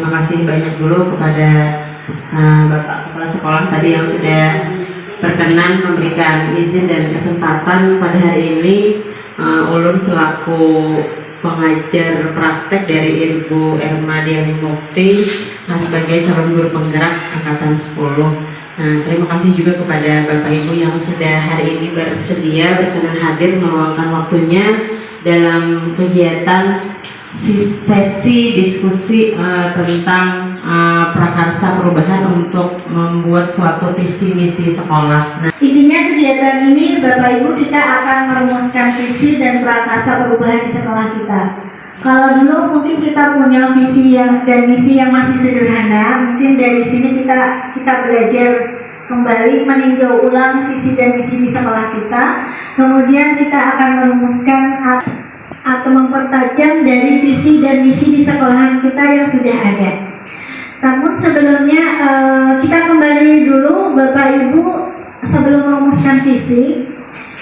terima kasih banyak dulu kepada Bapak Kepala Sekolah tadi yang sudah berkenan memberikan izin dan kesempatan pada hari ini. Ulun selaku pengajar praktek dari Ibu Erma Diani Mukti sebagai calon guru penggerak angkatan 10. Nah, terima kasih juga kepada Bapak Ibu yang sudah hari ini bersedia berkenan hadir meluangkan waktunya dalam kegiatan sesi diskusi tentang prakarsa perubahan untuk membuat suatu visi misi sekolah. Nah, intinya kegiatan ini Bapak Ibu kita akan merumuskan visi dan prakarsa perubahan di sekolah kita. Kalau dulu mungkin kita punya visi dan misi yang masih sederhana, mungkin dari sini kita belajar kembali meninjau ulang visi dan misi di sekolah kita. Kemudian kita akan merumuskan atau mempertajam dari visi dan misi di sekolahan kita yang sudah ada. Namun sebelumnya kita kembali dulu Bapak Ibu sebelum merumuskan visi.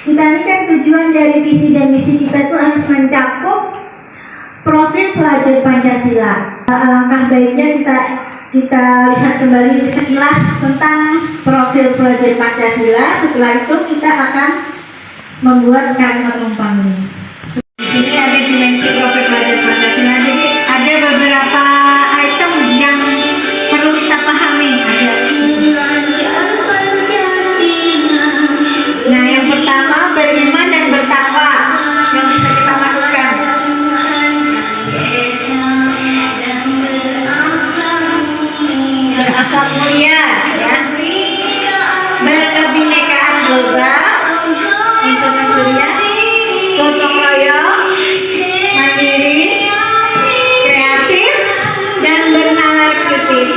Kita ini kan tujuan dari visi dan misi kita itu harus mencakup profil pelajar Pancasila. Alangkah baiknya kita lihat kembali sekilas tentang profil pelajar Pancasila. Setelah itu kita akan membuat kalimat rumpang ini. Di sini ada dimensi profil pelajar Pancasila. Jadi ada beberapa item yang perlu kita pahami. Nah, yang pertama beriman dan bertakwa yang bisa kita masukkan. Berakhlak mulia, ya. Berkebinekaan global, misalnya Surya, gotong royong, mandiri, kreatif, dan bernalar kritis.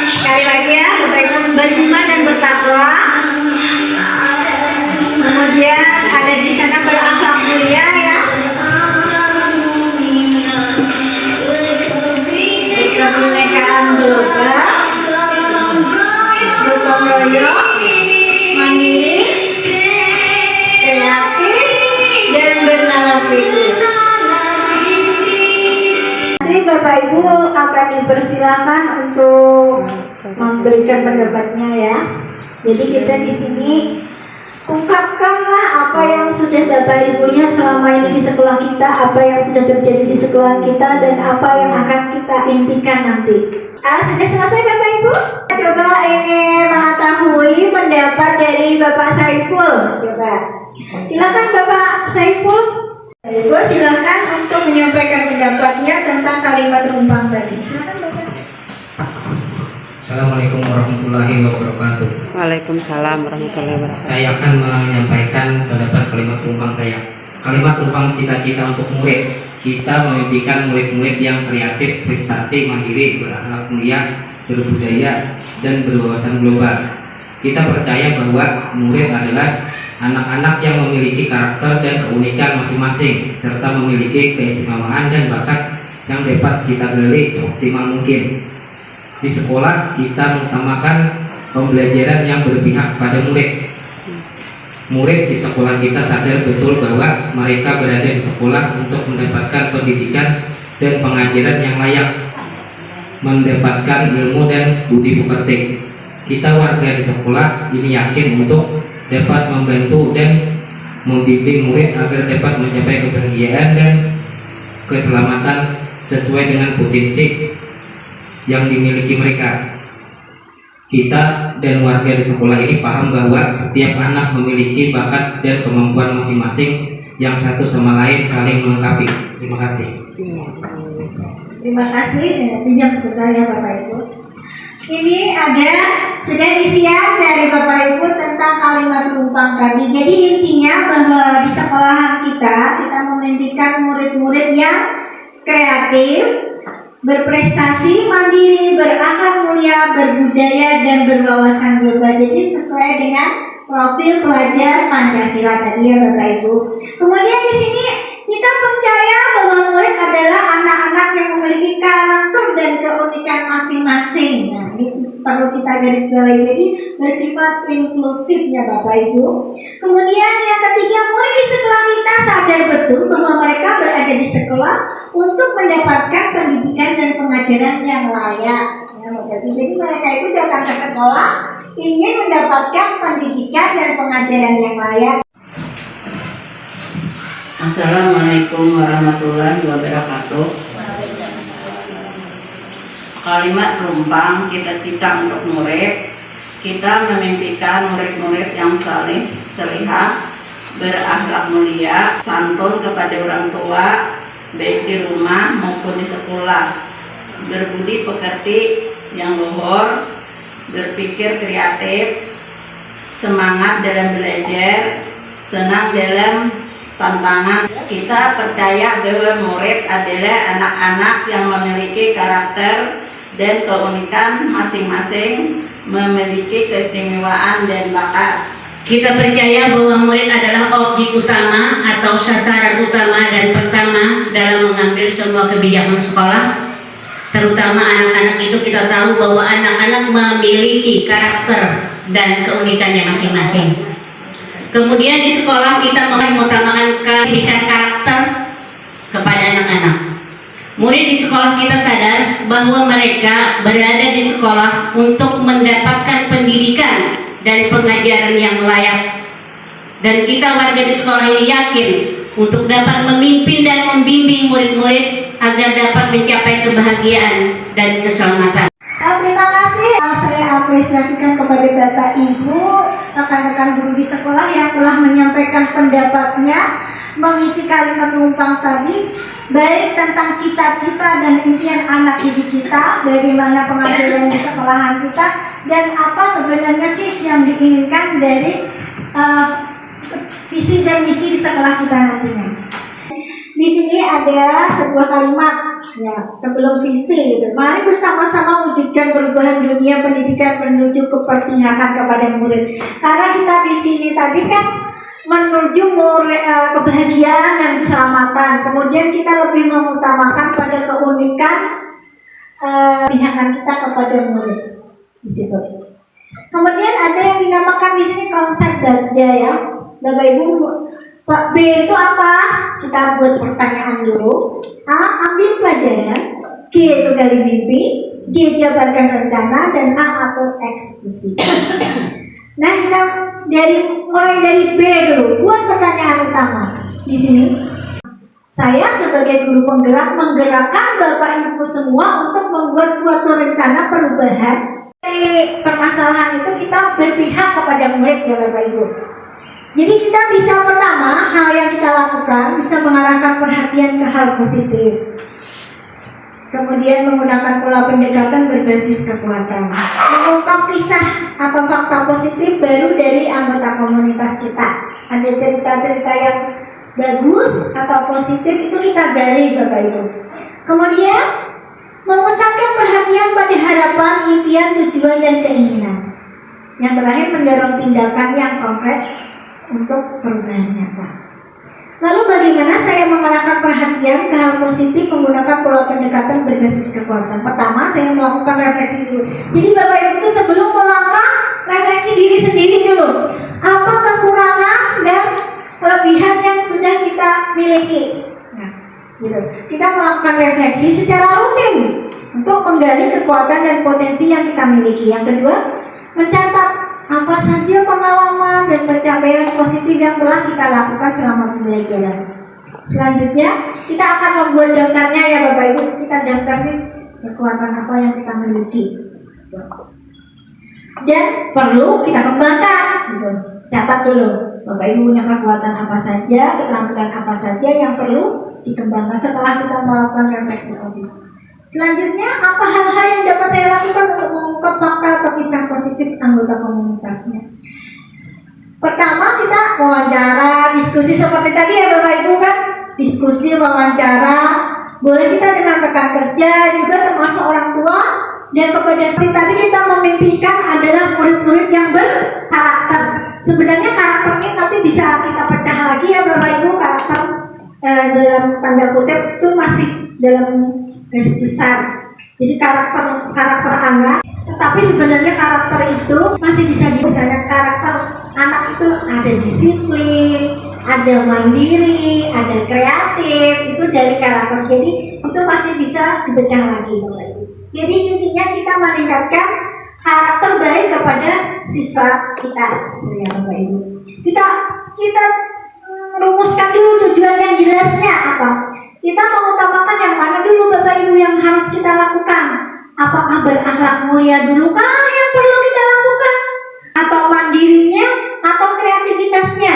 Sekali lagi ya, beriman dan bertakwa. Kemudian ada di sana berakhlak mulia, ya. Kebinekaan global, gotong royong, mandiri, kreatif, dan bernalar kritis. Nanti Bapak Ibu akan dipersilakan untuk memberikan pendapatnya, ya. Jadi kita di sini ungkapkanlah apa yang sudah Bapak Ibu lihat selama ini di sekolah kita, apa yang sudah terjadi di sekolah kita, dan apa yang akan kita impikan nanti. Sudah selesai Bapak Ibu? Coba ingin mengetahui pendapat dari Bapak Saiful. Coba silakan Bapak Saiful. Silakan untuk menyampaikan pendapatnya tentang kalimat rumpang tadi. Silakan Bapak. Assalamualaikum warahmatullahi wabarakatuh. Waalaikumsalam warahmatullahi wabarakatuh. Saya akan menyampaikan pendapat kalimat rumpang saya. Kalimat rumpang cita-cita untuk murid. Kita memimpikan murid-murid yang kreatif, prestasi, mandiri, berakhlak mulia, berbudaya, dan berwawasan global. Kita percaya bahwa murid adalah anak-anak yang memiliki karakter dan keunikan masing-masing, serta memiliki keistimewaan dan bakat yang dapat kita gali seoptimal mungkin. Di sekolah kita mengutamakan pembelajaran yang berpihak pada murid. Murid di sekolah kita sadar betul bahwa mereka berada di sekolah untuk mendapatkan pendidikan dan pengajaran yang layak, mendapatkan ilmu dan budi pekerti. Kita warga di sekolah ini yakin untuk dapat membantu dan membimbing murid agar dapat mencapai kebahagiaan dan keselamatan sesuai dengan potensi yang dimiliki mereka. Kita dan warga di sekolah ini paham bahwa setiap anak memiliki bakat dan kemampuan masing-masing yang satu sama lain saling melengkapi. Terima kasih. Terima kasih. Pinjam sebentar ya Bapak Ibu. Ini sudah isian dari Bapak Ibu tentang kalimat rumpang tadi. Jadi intinya bahwa di sekolahan kita memimpikan murid-murid yang kreatif, berprestasi, mandiri, berakhlak mulia, berbudaya, dan berwawasan global. Jadi sesuai dengan profil pelajar Pancasila tadi ya Bapak Ibu. Kemudian di sini kita percaya bahwa murid adalah anak-anak yang memiliki karakter dan keunikan masing-masing. masing-masing. Nah, ini perlu kita garis bawahi, jadi bersifat inklusif ya Bapak Ibu. Kemudian yang ketiga, murid di sekolah kita sadar betul bahwa mereka berada di sekolah untuk mendapatkan pendidikan dan pengajaran yang layak. Ya, Bapak Ibu. Jadi mereka itu datang ke sekolah ingin mendapatkan pendidikan dan pengajaran yang layak. Assalamualaikum warahmatullahi wabarakatuh. Kalimat rumpang cita-cita untuk murid. Kita memimpikan murid-murid yang saleh, salihah, berakhlak mulia, santun kepada orang tua, baik di rumah maupun di sekolah, berbudi pekerti yang luhur, berpikir kreatif, semangat dalam belajar, senang dalam tantangan. Kita percaya bahwa murid adalah anak-anak yang memiliki karakter dan keunikan masing-masing, memiliki keistimewaan dan bakat. Kita percaya bahwa murid adalah objek utama atau sasaran utama dan pertama dalam mengambil semua kebijakan sekolah. Terutama anak-anak itu kita tahu bahwa anak-anak memiliki karakter dan keunikannya masing-masing. Kemudian di sekolah kita mengutamakan pendidikan karakter kepada anak-anak. Murid di sekolah kita sadar bahwa mereka berada di sekolah untuk mendapatkan pendidikan dan pengajaran yang layak. Dan kita warga di sekolah ini yakin untuk dapat memimpin dan membimbing murid-murid agar dapat mencapai kebahagiaan dan keselamatan. Terima kasih. Saya apresiasikan kepada Bapak Ibu, rekan-rekan guru di sekolah yang telah menyampaikan pendapatnya, mengisi kalimat rumpang tadi, baik tentang cita-cita dan impian anak didik kita, bagaimana pengajaran di sekolahan kita, dan apa sebenarnya sih yang diinginkan dari visi dan misi di sekolah kita nantinya. Di sini ada sebuah kalimat ya sebelum visi gitu. Mari bersama-sama wujudkan perubahan dunia pendidikan menuju keberpihakan kepada murid. Karena kita di sini tadi kan menuju kebahagiaan dan keselamatan. Kemudian kita lebih mengutamakan pada keunikan pihakkan kita kepada murid di situ. Kemudian ada yang dinamakan di sini konsep Bagja ya. Bapak Ibu, Pak B itu apa? Kita buat pertanyaan dulu. A. Ambil pelajaran. G. Itu gali mimpi. J. Jabarkan rencana. Dan A. Atur eksekusi. Nah, kita mulai dari B dulu. Buat pertanyaan utama di sini. Saya sebagai guru penggerak menggerakkan Bapak Ibu semua untuk membuat suatu rencana perubahan. Dari permasalahan itu kita berpihak kepada murid ya Bapak Ibu. Jadi kita bisa pertama hal yang kita lakukan bisa mengarahkan perhatian ke hal positif. Kemudian menggunakan pola pendekatan berbasis kekuatan. Mengungkap kisah atau fakta positif baru dari anggota komunitas kita. Ada cerita-cerita yang bagus atau positif itu kita gali Bapak Ibu. Kemudian memusatkan perhatian pada harapan, impian, tujuan dan keinginan. Yang terakhir mendorong tindakan yang konkret untuk perubahan nyata. Lalu bagaimana saya mengarahkan perhatian ke hal positif menggunakan pola pendekatan berbasis kekuatan? Pertama, saya melakukan refleksi dulu. Jadi Bapak Ibu itu sebelum melangkah, refleksi diri sendiri dulu. Apa kekurangan dan kelebihan yang sudah kita miliki? Nah, gitu. Kita melakukan refleksi secara rutin untuk menggali kekuatan dan potensi yang kita miliki. Yang kedua, mencatat apa saja pengalaman dan pencapaian positif yang telah kita lakukan selama pembelajaran. Selanjutnya, kita akan membuat daftarnya ya Bapak Ibu. Kita daftar sih kekuatan apa yang kita miliki. Dan perlu kita kembangkan. Gitu. Catat dulu. Bapak Ibu punya kekuatan apa saja, keterampilan apa saja yang perlu dikembangkan setelah kita melakukan refleksi tadi. Selanjutnya, apa hal-hal yang dapat saya lakukan untuk mengungkap fakta atau kisah positif anggota komunitasnya? Pertama, kita wawancara, diskusi seperti tadi ya Bapak Ibu kan? Diskusi, wawancara, boleh kita dengan rekan kerja, juga termasuk orang tua. Dan kepada seperti tadi kita memimpikan adalah murid-murid yang berkarakter. Sebenarnya karakternya nanti bisa kita pecah lagi ya Bapak Ibu. Karakter dalam tanda kutip itu masih dalam garis besar. Jadi karakter anak, tetapi sebenarnya karakter itu masih bisa misalnya karakter anak itu ada disiplin, ada mandiri, ada kreatif, itu dari karakter. Jadi itu masih bisa dipecah lagi, Bapak Ibu. Jadi intinya kita meningkatkan karakter baik kepada siswa kita, ya Bapak Ibu. Kita rumuskan dulu tujuan yang jelasnya apa. Kita mengutamakan yang mana dulu Bapak Ibu yang harus kita lakukan. Apakah berakhlak mulia dulu kah yang perlu kita lakukan? Atau mandirinya atau kreativitasnya?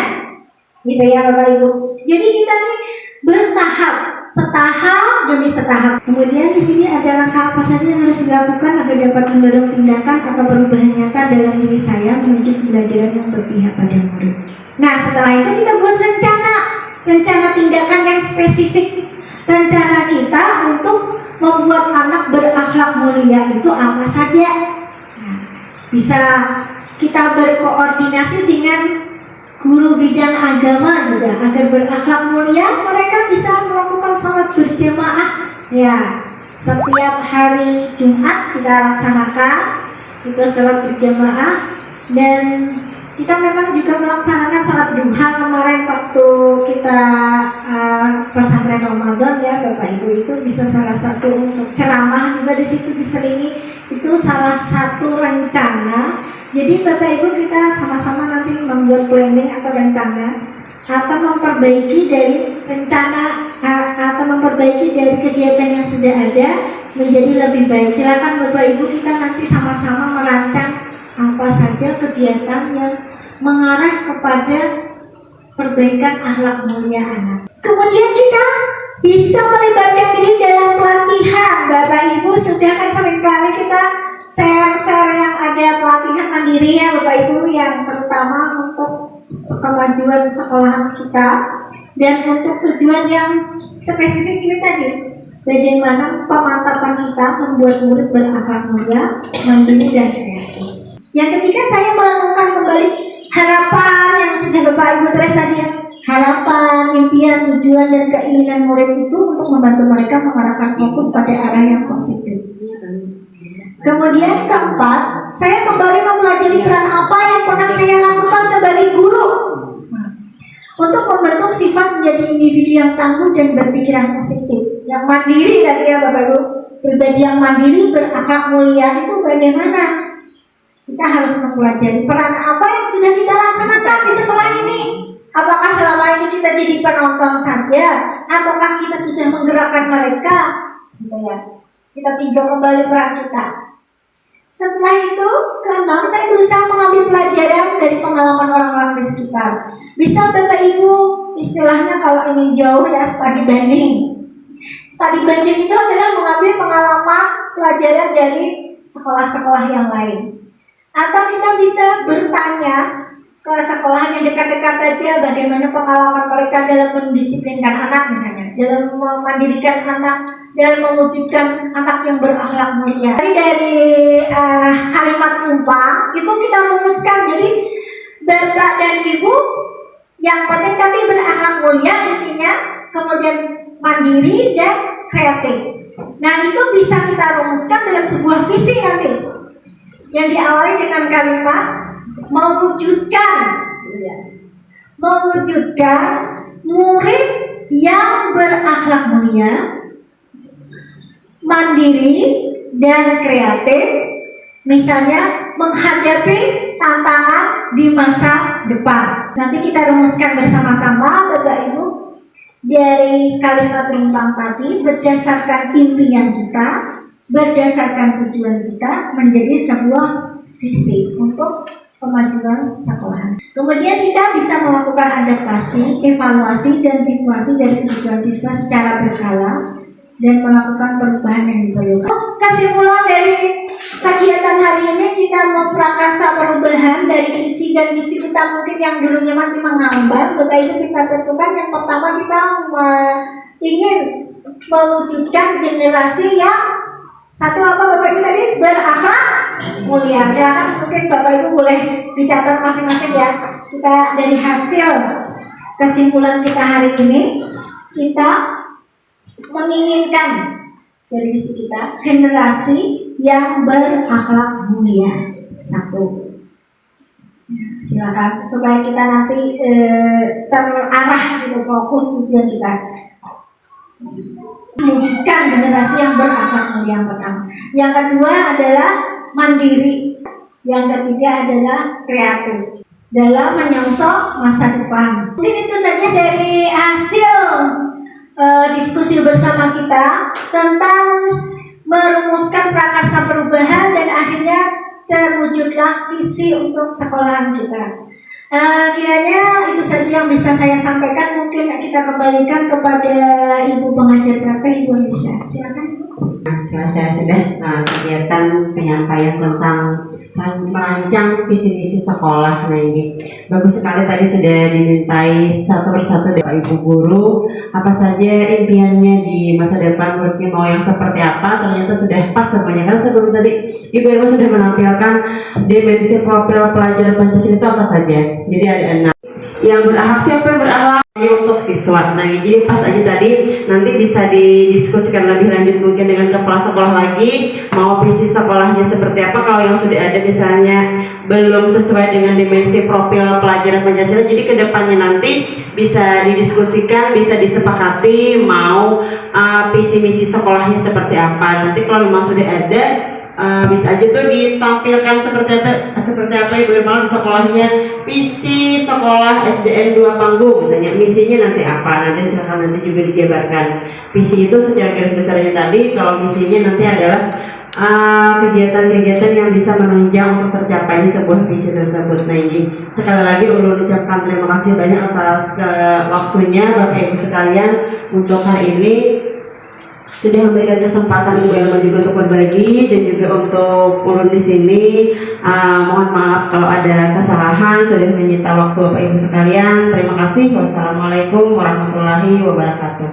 Gitu ya Bapak Ibu. Jadi kita nih bertahap, setahap demi setahap. Kemudian di sini ada langkah apa saja yang harus dilakukan agar dapat mendorong tindakan atau perubahan nyata dalam diri saya menuju pembelajaran yang berpihak pada murid. Nah, setelah itu kita buat rencana tindakan yang spesifik. Rencana kita untuk membuat anak berakhlak mulia itu apa saja? Nah, bisa kita berkoordinasi dengan guru bidang agama juga agar berakhlak mulia. Mereka bisa melakukan sholat berjamaah, ya, setiap hari Jumat kita laksanakan itu sholat berjamaah. Dan kita memang juga melaksanakan sholat duha kemarin waktu kita pesantren Ramadan, ya Bapak Ibu. Itu bisa salah satu untuk ceramah juga di situ diselingi, itu salah satu rencana. Jadi Bapak Ibu kita sama-sama nanti membuat planning atau rencana atau memperbaiki dari rencana atau memperbaiki dari kegiatan yang sudah ada menjadi lebih baik. Silakan Bapak Ibu kita nanti sama-sama merancang apa saja kegiatan yang mengarah kepada perbaikan akhlak mulia anak. Kemudian kita bisa melibatkan diri dalam pelatihan. Bapak Ibu sudah kan seringkali kita share yang ada pelatihan mandiri ya Bapak Ibu, yang terutama untuk kemajuan sekolahan kita dan untuk tujuan yang spesifik ini tadi, bagaimana pemantapan kita membuat murid berakhlak mulia, mandiri dan kreatif. Yang ketiga, saya merenungkan kembali harapan yang sudah Bapak Ibu tulis tadi ya. Harapan, impian, tujuan, dan keinginan murid itu untuk membantu mereka mengarahkan fokus pada arah yang positif. Kemudian keempat, saya kembali mempelajari peran apa yang pernah saya lakukan sebagai guru untuk membentuk sifat menjadi individu yang tangguh dan berpikiran positif, yang mandiri tadi ya Bapak Ibu. Pribadi yang mandiri berakhlak mulia itu bagaimana? Kita harus mempelajari peran apa yang sudah kita laksanakan di sekolah ini. Apakah selama ini kita jadi penonton saja, ataukah kita sudah menggerakkan mereka? Gitu ya. Kita tinjau kembali peran kita. Setelah itu, keenam, saya berusaha mengambil pelajaran dari pengalaman orang-orang di sekitar. Bisa Bapak Ibu, istilahnya kalau ingin jauh ya studi banding. Studi banding itu adalah mengambil pengalaman pelajaran dari sekolah-sekolah yang lain. Atau kita bisa bertanya ke sekolah yang dekat-dekat saja bagaimana pengalaman mereka dalam mendisiplinkan anak misalnya, dalam memandirikan anak, dalam mewujudkan anak yang berakhlak mulia. Dari kalimat umpah itu kita rumuskan, jadi Bapak dan Ibu yang penting tadi berakhlak mulia intinya, kemudian mandiri dan kreatif. Nah itu bisa kita rumuskan dalam sebuah visi nanti yang diawali dengan kalimat mewujudkan murid yang berakhlak mulia, mandiri dan kreatif, misalnya menghadapi tantangan di masa depan. Nanti kita rumuskan bersama-sama Bapak Ibu dari kalimat rumpang tadi berdasarkan impian kita, berdasarkan tujuan kita menjadi sebuah visi untuk kemajuan sekolah. Kemudian kita bisa melakukan adaptasi, evaluasi, dan situasi dari kebutuhan siswa secara berkala dan melakukan perubahan yang diperlukan. Kesimpulan dari kegiatan hari ini, kita memprakarsa perubahan dari visi dan misi kita mungkin yang dulunya masih mengambang. Bapak Ibu kita tentukan yang pertama kita ingin mewujudkan generasi yang satu apa Bapak Ibu tadi? Berakhlak mulia. Silakan mungkin Bapak Ibu boleh dicatat masing-masing ya. Kita dari hasil kesimpulan kita hari ini, kita menginginkan dari visi kita, generasi yang berakhlak mulia. Satu. Silakan supaya kita nanti terarah gitu, fokus tujuan kita. Mewujudkan generasi yang berakhlak mulia yang pertama. Yang kedua adalah mandiri. Yang ketiga adalah kreatif dalam menyongsong masa depan. Mungkin itu saja dari hasil diskusi bersama kita tentang merumuskan prakarsa perubahan dan akhirnya terwujudlah visi untuk sekolahan kita. Kiranya itu saja yang bisa saya sampaikan. Mungkin kita kembalikan kepada Ibu pengajar praktek, Ibu Anissa. Silakan. Selesai sudah kegiatan penyampaian tentang merancang visi misi sekolah. Nah ini bagus sekali, tadi sudah dimintai satu persatu dari Ibu Guru apa saja impiannya di masa depan muridnya mau yang seperti apa. Ternyata sudah pas semuanya, karena sebelum tadi Ibu Irma sudah menampilkan dimensi profil pelajar Pancasila itu apa saja. Jadi ada 6 yang berakhlak. Siapa yang berakhlak? Untuk siswa. Nah, jadi pas aja tadi, nanti bisa didiskusikan lebih lanjut mungkin dengan kepala sekolah lagi, mau visi sekolahnya seperti apa. Kalau yang sudah ada misalnya belum sesuai dengan dimensi profil pelajaran Pancasila, jadi kedepannya nanti bisa didiskusikan, bisa disepakati mau visi misi sekolahnya seperti apa. Nanti kalau memang sudah ada, bisa aja tuh ditampilkan seperti apa Ibu Irma di sekolahnya, visi sekolah SDN 2 Panggung misalnya, misinya nanti apa, nanti silakan nanti juga dijabarkan. Visi itu secara garis besarnya tadi, kalau misinya nanti adalah kegiatan-kegiatan yang bisa menunjang untuk tercapainya sebuah visi tersebut. Nah ini sekali lagi ulun ucapkan terima kasih banyak atas waktunya Bapak Ibu sekalian untuk hari ini, sudah memberikan kesempatan Ibu Elma juga untuk berbagi dan juga untuk ulun di sini. Mohon maaf kalau ada kesalahan, sudah menyita waktu Bapak Ibu sekalian. Terima kasih. Wassalamualaikum warahmatullahi wabarakatuh.